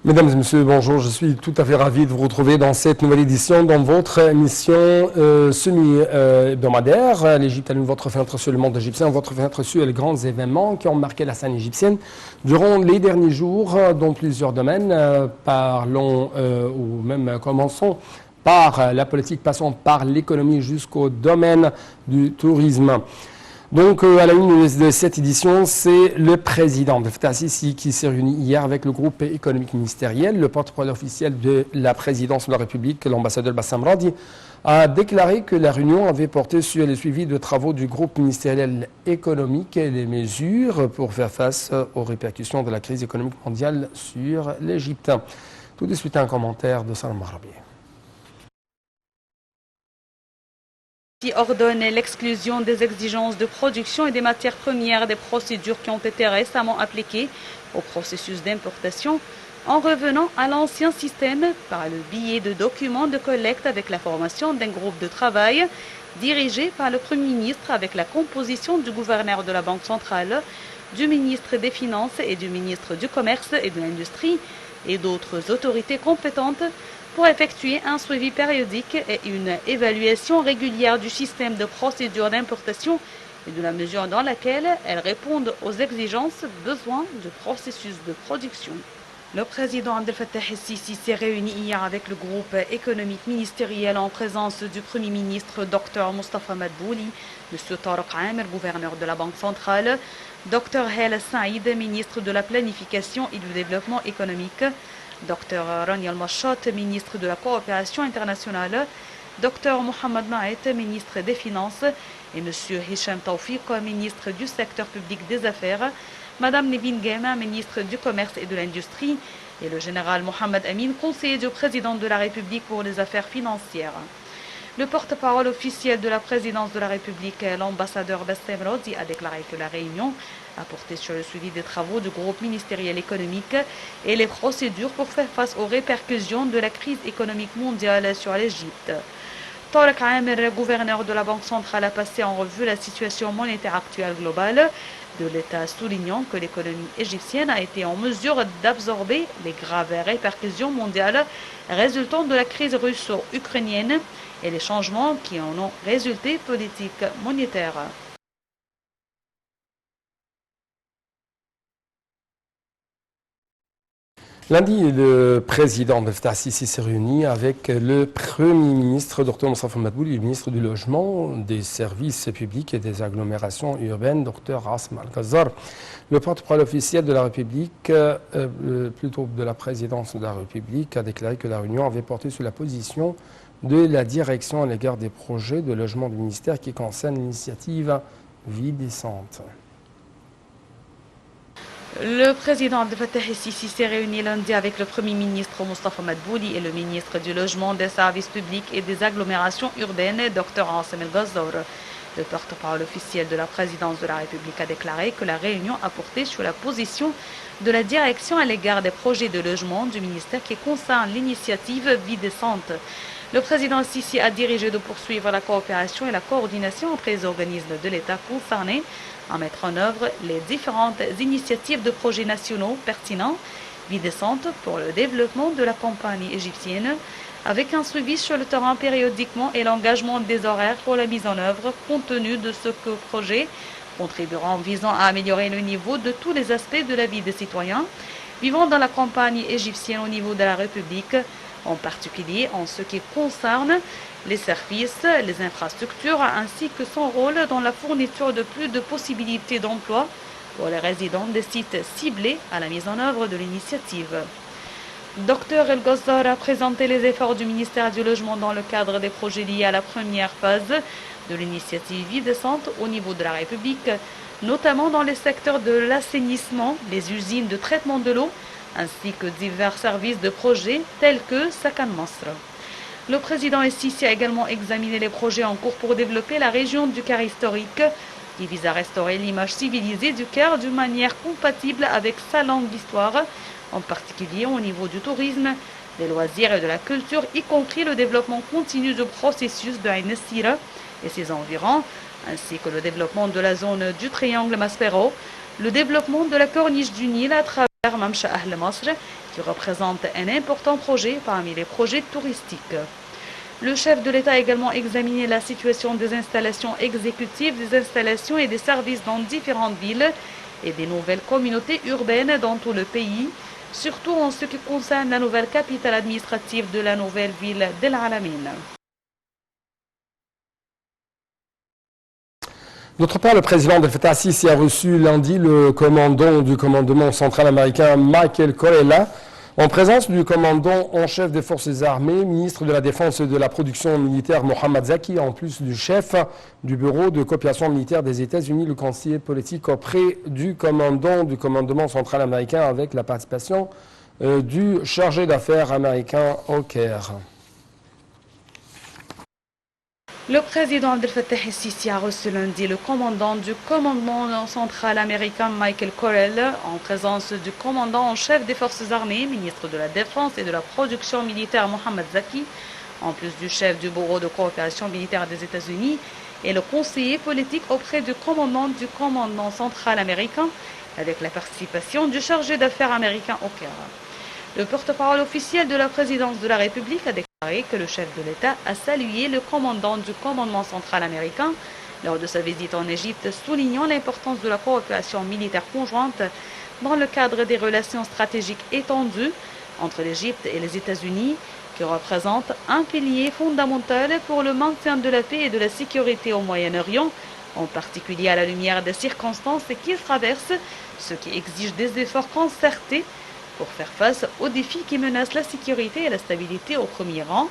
Mesdames et messieurs, bonjour. Je suis tout à fait ravi de vous retrouver dans cette nouvelle édition, dans votre émission semi-hebdomadaire. L'Égypte allume votre fenêtre sur le monde égyptien, votre fenêtre sur les grands événements qui ont marqué la scène égyptienne durant les derniers jours dans plusieurs domaines. Parlons ou même commençons par la politique, passons par l'économie jusqu'au domaine du tourisme. Donc, à la une de cette édition, c'est le président de Fattah Sisi qui s'est réuni hier avec le groupe économique ministériel. Le porte-parole officiel de la présidence de la République, l'ambassadeur Bassam Radi, a déclaré que la réunion avait porté sur le suivi de travaux du groupe ministériel économique et les mesures pour faire face aux répercussions de la crise économique mondiale sur l'Égypte. Tout de suite, un commentaire de Salam Marabi. Qui ordonne l'exclusion des exigences de production et des matières premières des procédures qui ont été récemment appliquées au processus d'importation en revenant à l'ancien système par le biais de documents de collecte avec la formation d'un groupe de travail dirigé par le Premier ministre avec la composition du gouverneur de la Banque centrale, du ministre des Finances et du ministre du Commerce et de l'Industrie et d'autres autorités compétentes pour effectuer un suivi périodique et une évaluation régulière du système de procédure d'importation et de la mesure dans laquelle elles répondent aux exigences besoins du processus de production. Le président Abdel Fattah el-Sisi s'est réuni hier avec le groupe économique ministériel en présence du Premier ministre Dr Mustafa Madbouli, M. Tariq Amer, gouverneur de la Banque centrale, Dr Hala Saïd, ministre de la Planification et du Développement économique, Dr Rani Al-Mashot, ministre de la Coopération internationale, Dr Mohamed Naït, ministre des Finances, et M. Hicham Tawfiq, ministre du secteur public des affaires, Mme Nevin Gema, ministre du Commerce et de l'Industrie, et le général Mohamed Amin, conseiller du président de la République pour les affaires financières. Le porte-parole officiel de la présidence de la République, l'ambassadeur Bassem Radi, a déclaré que la réunion a porté sur le suivi des travaux du groupe ministériel économique et les procédures pour faire face aux répercussions de la crise économique mondiale sur l'Égypte. Tariq Amer, gouverneur de la Banque centrale, a passé en revue la situation monétaire actuelle globale de l'État, soulignant que l'économie égyptienne a été en mesure d'absorber les graves répercussions mondiales résultant de la crise russo-ukrainienne et les changements qui en ont résulté politiques monétaires. Lundi, le président de Fattah Sisi s'est réuni avec le Premier ministre Dr Mustafa Madbouli et le ministre du Logement, des Services publics et des agglomérations urbaines, Dr Asma Al-Ghazar. Le porte-parole officiel de la République, plutôt de la présidence de la République, a déclaré que la réunion avait porté sur la position de la direction à l'égard des projets de logement du ministère qui concernent l'initiative Vie décente. Le président Abdel Fattah el-Sisi s'est réuni lundi avec le Premier ministre Mustafa Madbouli et le ministre du Logement, des Services publics et des agglomérations urbaines, Dr Asma Al-Ghazar. Le porte-parole officiel de la présidence de la République a déclaré que la réunion a porté sur la position de la direction à l'égard des projets de logement du ministère qui concernent l'initiative Vie décente. Le président Sisi a dirigé de poursuivre la coopération et la coordination entre les organismes de l'État concernés à mettre en œuvre les différentes initiatives de projets nationaux pertinents, Vie décente pour le développement de la compagnie égyptienne, avec un suivi sur le terrain périodiquement et l'engagement des horaires pour la mise en œuvre, compte tenu de ce que le projet contribuera en visant à améliorer le niveau de tous les aspects de la vie des citoyens vivant dans la compagnie égyptienne au niveau de la République, en particulier en ce qui concerne les services, les infrastructures, ainsi que son rôle dans la fourniture de plus de possibilités d'emploi pour les résidents des sites ciblés à la mise en œuvre de l'initiative. Dr El-Ghazar a présenté les efforts du ministère du Logement dans le cadre des projets liés à la première phase de l'initiative Vie décente au niveau de la République, notamment dans les secteurs de l'assainissement, les usines de traitement de l'eau, ainsi que divers services de projets tels que Sakan Masr. Le président el-Sisi a également examiné les projets en cours pour développer la région du Caire historique, qui vise à restaurer l'image civilisée du Caire d'une manière compatible avec sa langue d'histoire, en particulier au niveau du tourisme, des loisirs et de la culture, y compris le développement continu du processus de Ain el-Sira et ses environs, ainsi que le développement de la zone du triangle Maspero, le développement de la corniche du Nil à travers Mamcha Ahl Masr, qui représente un important projet parmi les projets touristiques. Le chef de l'État a également examiné la situation des installations exécutives, des installations et des services dans différentes villes et des nouvelles communautés urbaines dans tout le pays, surtout en ce qui concerne la nouvelle capitale administrative de la nouvelle ville d'El Alamein. D'autre part, le président Abdel Fattah al-Sisi a reçu lundi le commandant du commandement central américain Michael Corella, en présence du commandant en chef des forces armées, ministre de la Défense et de la Production militaire Mohammad Zaki, en plus du chef du bureau de coopération militaire des États-Unis, le conseiller politique auprès du commandant du commandement central américain, avec la participation du chargé d'affaires américain au Caire. Le président Abdel Fattah al-Sisi a reçu lundi le commandant du commandement central américain Michael Corella, en présence du commandant en chef des forces armées, ministre de la Défense et de la Production militaire Mohammad Zaki, en plus du chef du bureau de coopération militaire des États-Unis et le conseiller politique auprès du commandant central américain, avec la participation du chargé d'affaires américain au Caire. Le porte-parole officiel de la présidence de la République a déclaré que le chef de l'État a salué le commandant du commandement central américain lors de sa visite en Égypte, soulignant l'importance de la coopération militaire conjointe dans le cadre des relations stratégiques étendues entre l'Égypte et les États-Unis, qui représentent un pilier fondamental pour le maintien de la paix et de la sécurité au Moyen-Orient, en particulier à la lumière des circonstances qu'il traverse, ce qui exige des efforts concertés pour faire face aux défis qui menacent la sécurité et la stabilité au premier rang,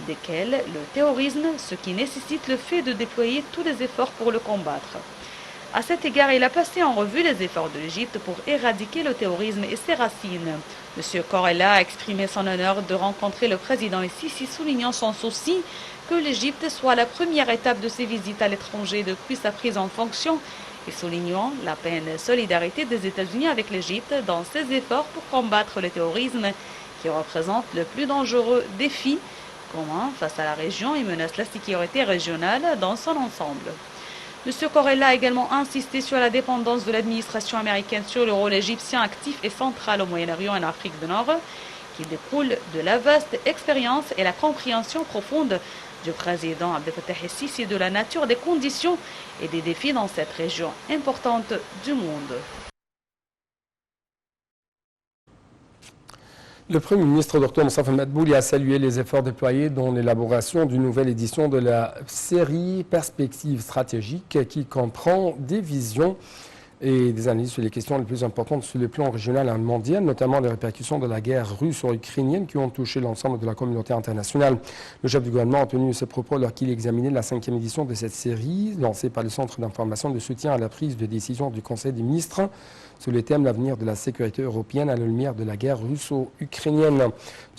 desquels le terrorisme, ce qui nécessite le fait de déployer tous les efforts pour le combattre. À cet égard, il a passé en revue les efforts de l'Égypte pour éradiquer le terrorisme et ses racines. M. Corella a exprimé son honneur de rencontrer le président al-Sisi, soulignant son souci que l'Égypte soit la première étape de ses visites à l'étranger depuis sa prise en fonction, et soulignant la pleine solidarité des États-Unis avec l'Égypte dans ses efforts pour combattre le terrorisme, qui représente le plus dangereux défi commun face à la région et menace la sécurité régionale dans son ensemble. M. Corella a également insisté sur la dépendance de l'administration américaine sur le rôle égyptien actif et central au Moyen-Orient et en Afrique du Nord, qui découle de la vaste expérience et la compréhension profonde du président Abdel Fattah al-Sisi de la nature des conditions et des défis dans cette région importante du monde. Le Premier ministre Dr Moustapha Madbouli a salué les efforts déployés dans l'élaboration d'une nouvelle édition de la série Perspectives stratégiques, qui comprend des visions et des analyses sur les questions les plus importantes sur le plan régional et mondial, notamment les répercussions de la guerre russo-ukrainienne qui ont touché l'ensemble de la communauté internationale. Le chef du gouvernement a tenu ses propos alors qu'il examinait la 5e édition de cette série, lancée par le Centre d'information de soutien à la prise de décision du Conseil des ministres sur le thème l'avenir de la sécurité européenne à la lumière de la guerre russo-ukrainienne. M.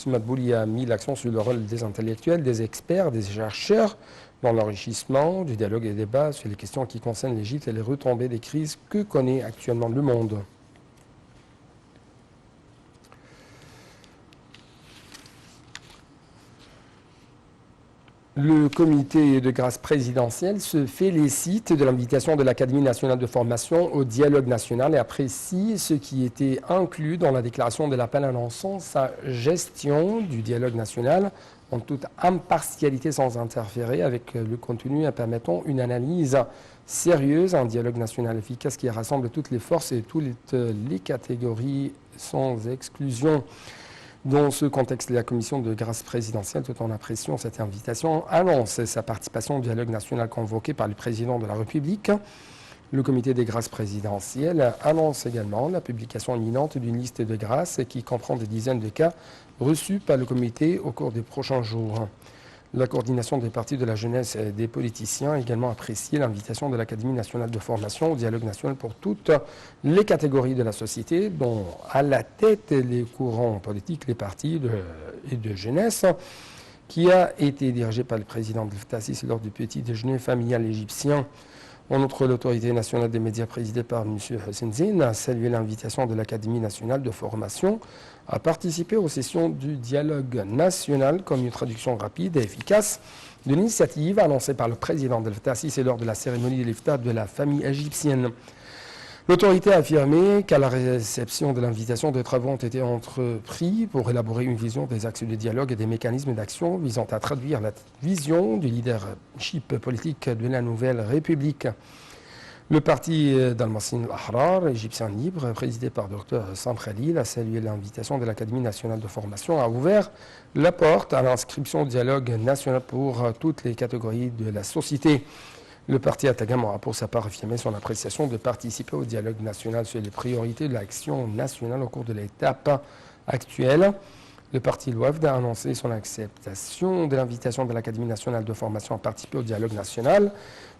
Madbouli a mis l'accent sur le rôle des intellectuels, des experts, des chercheurs dans l'enrichissement du dialogue et des débats sur les questions qui concernent l'Égypte et les retombées des crises que connaît actuellement le monde. Le comité de grâce présidentielle se félicite de l'invitation de l'Académie nationale de formation au dialogue national et apprécie ce qui était inclus dans la déclaration de l'appel annonçant sa gestion du dialogue national en toute impartialité sans interférer avec le contenu et permettant une analyse sérieuse, un dialogue national efficace qui rassemble toutes les forces et toutes les catégories sans exclusion. Dans ce contexte, la commission de grâce présidentielle, tout en appréciant cette invitation, annonce sa participation au dialogue national convoqué par le président de la République. Le comité des grâces présidentielles annonce également la publication imminente d'une liste de grâces qui comprend des dizaines de cas reçus par le comité au cours des prochains jours. La coordination des partis de la jeunesse et des politiciens a également apprécié l'invitation de l'Académie nationale de formation au dialogue national pour toutes les catégories de la société, dont à la tête les courants politiques, les partis et de jeunesse, qui a été dirigé par le président Abdel Fattah al-Sisi lors du petit déjeuner familial égyptien. En outre, l'autorité nationale des médias présidée par M. Hossein Zine a salué l'invitation de l'Académie nationale de formation à participer aux sessions du dialogue national comme une traduction rapide et efficace de l'initiative annoncée par le président Abdel Fattah al-Sisi lors de la cérémonie de l'iftar de la famille égyptienne. L'autorité a affirmé qu'à la réception de l'invitation, des travaux ont été entrepris pour élaborer une vision des axes de dialogue et des mécanismes d'action visant à traduire la vision du leadership politique de la nouvelle République. Le parti d'Al-Massin al-Ahrar, égyptien libre, présidé par Dr Sam Khalil, a salué l'invitation de l'Académie nationale de formation, a ouvert la porte à l'inscription au dialogue national pour toutes les catégories de la société. Le parti Atagam a pour sa part affirmé son appréciation de participer au dialogue national sur les priorités de l'action nationale au cours de l'étape actuelle. Le parti L'Ouafd a annoncé son acceptation de l'invitation de l'Académie nationale de formation à participer au dialogue national.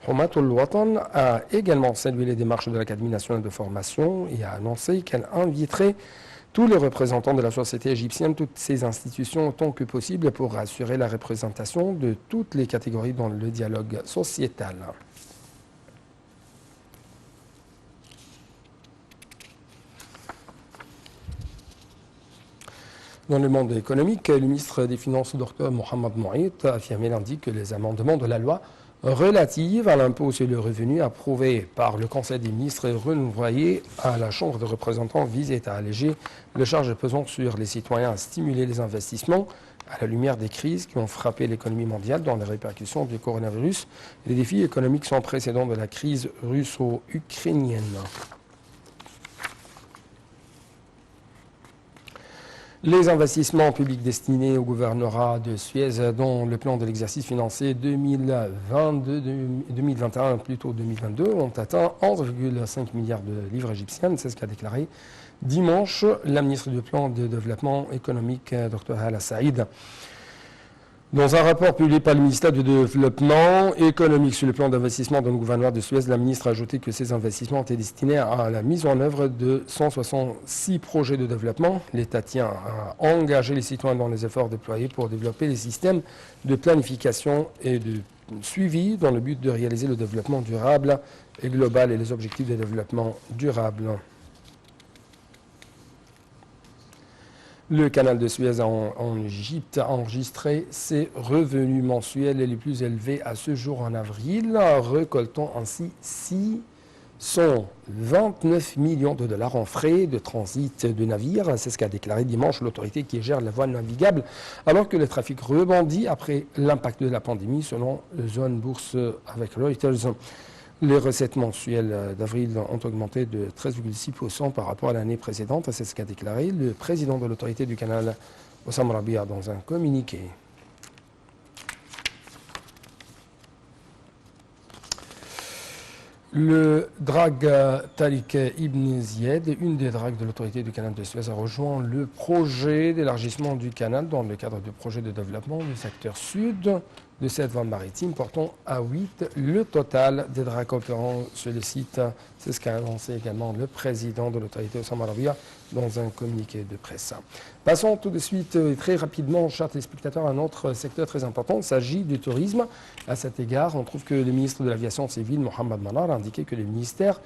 Houmatul Watan a également salué les démarches de l'Académie nationale de formation et a annoncé qu'elle inviterait tous les représentants de la société égyptienne, toutes ces institutions autant que possible pour assurer la représentation de toutes les catégories dans le dialogue sociétal. Dans le monde économique, le ministre des Finances, Dr Mohamed Mouaïd, a affirmé lundi que les amendements de la loi relative à l'impôt sur le revenu approuvés par le Conseil des ministres et renvoyés à la Chambre des représentants visaient à alléger les charges pesant sur les citoyens, à stimuler les investissements à la lumière des crises qui ont frappé l'économie mondiale dans les répercussions du coronavirus et les défis économiques sans précédent de la crise russo-ukrainienne. Les investissements publics destinés au gouvernorat de Suez dans le plan de l'exercice financier 2021, plutôt 2022, ont atteint 11,5 milliards de livres égyptiennes. C'est ce qu'a déclaré dimanche la ministre du Plan de développement économique, Dr Hala Saïd. Dans un rapport publié par le ministère du Développement économique sur le plan d'investissement dans le gouvernorat de Suez, la ministre a ajouté que ces investissements étaient destinés à la mise en œuvre de 166 projets de développement. L'État tient à engager les citoyens dans les efforts déployés pour développer les systèmes de planification et de suivi dans le but de réaliser le développement durable et global et les objectifs de développement durable. Le canal de Suez en Égypte a enregistré ses revenus mensuels les plus élevés à ce jour en avril, récoltant ainsi 629 millions de dollars en frais de transit de navires. C'est ce qu'a déclaré dimanche l'autorité qui gère la voie navigable, alors que le trafic rebondit après l'impact de la pandémie, selon Zone Bourse avec Reuters. Les recettes mensuelles d'avril ont augmenté de 13,6% par rapport à l'année précédente. C'est ce qu'a déclaré le président de l'autorité du canal, Hossam Rabia, dans un communiqué. Le drague Tariq Ibn Ziyed, une des dragues de l'autorité du canal de Suez, a rejoint le projet d'élargissement du canal dans le cadre du projet de développement du secteur sud de cette voie maritime, portant à 8 le total des dragues opérant sur le site. C'est ce qu'a annoncé également le président de l'autorité Hossam Rabia dans un communiqué de presse. Passons tout de suite et très rapidement, chers téléspectateurs, à un autre secteur très important. Il s'agit du tourisme. À cet égard, on trouve que le ministre de l'Aviation civile, Mohamed Manar, a indiqué que le ministère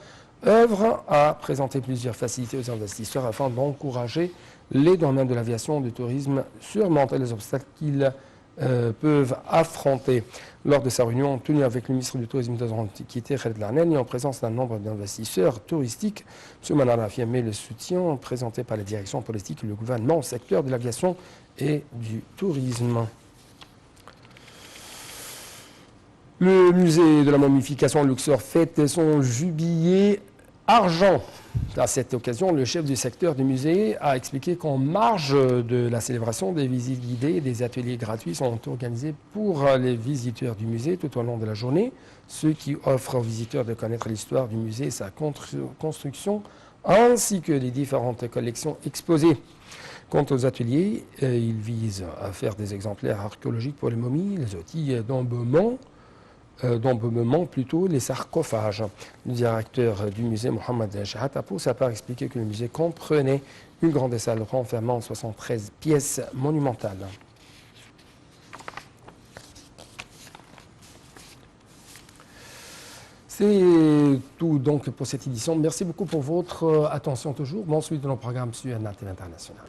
œuvre à présenter plusieurs facilités aux investisseurs afin d'encourager les domaines de l'aviation et du tourisme, surmonter les obstacles qu'ils peuvent affronter. Lors de sa réunion tenue avec le ministre du Tourisme des Antiquités, Khaled Larnen, et en présence d'un nombre d'investisseurs touristiques, M. Manar a affirmé le soutien présenté par les directions politiques et le gouvernement au secteur de l'aviation et du tourisme. Le musée de la momification Luxor fête son jubilé argent. À cette occasion, le chef du secteur du musée a expliqué qu'en marge de la célébration, des visites guidées et des ateliers gratuits sont organisés pour les visiteurs du musée tout au long de la journée, ce qui offre aux visiteurs de connaître l'histoire du musée et sa construction, ainsi que les différentes collections exposées. Quant aux ateliers, ils visent à faire des exemplaires archéologiques pour les momies, les outils d'embaumement, plutôt les sarcophages. Le directeur du musée, Mohamed Shahat, a pour sa part expliqué que le musée comprenait une grande salle renfermant 73 pièces monumentales. C'est tout donc pour cette édition. Merci beaucoup pour votre attention toujours. Bon suite de nos programmes sur NATV International.